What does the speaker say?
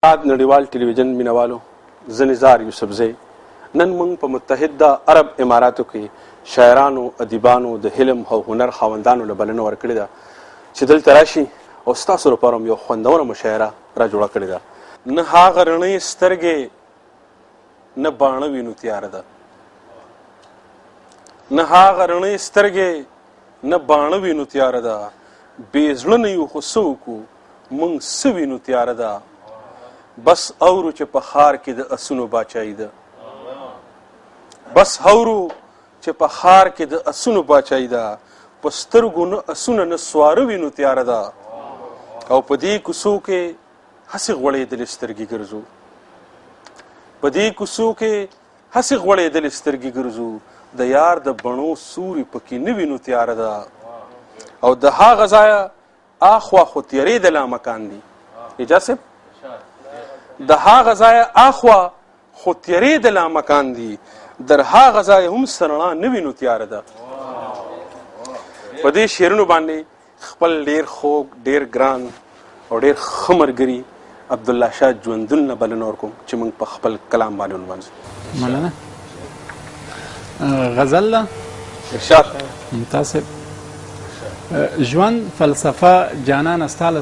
آداب نړیوال ټلویزیون مینوالو، زه نزار یوسفزی. نن موږ په متحده عرب اماراتو کې شاعرانو، ادیبانو، د علم او هنر خاوندانو له بلنه ورکړې ده چې دلته راشي او ستاسو لپاره هم یو خوندوره مشاعره را جوړه کړې ده. نه هغه رڼې سترګې نه باڼه وینو تیاره ده، نه هغه رڼې سترګې نه باڼه وینو تیاره ده، بې زړه نه یو خو څه وکړو موږ څه وینو تیاره ده. بس اورو چې په ښار کې د اسونو باچایي ده، بس اورو چې په ښار کې د اسونو باچایي ده، په سترګو نه اسونه نه سواره وینو تیاره ده. او په دې کوڅو کې هسې غوړېدلې سترګې ګرځو، په دې کوڅو کې هسې غوړېدلې سترګې ګرځو، د یار د بڼو سوري پکې نه وینو تیاره ده. او د هغه ځایه اخوا خو تیرې د لامکان دي، اجازه صاحب، د هغه ځایه اخوا خو تیرې د لامکان دي، در هغه ځایه هم سرڼا نه وینو تیاره ده. په دې شعرونو باندې خپل ډېر خوږ، ډېر ګران او ډېر ښه ملګري عبدالله شاه ژوندون نه بلنه ورکوم چې موږ په خپل کلام باندې ونمانځو. مننه. غزل ده ارشاد. ممتاز. ژوند فلسفه جانان ستا له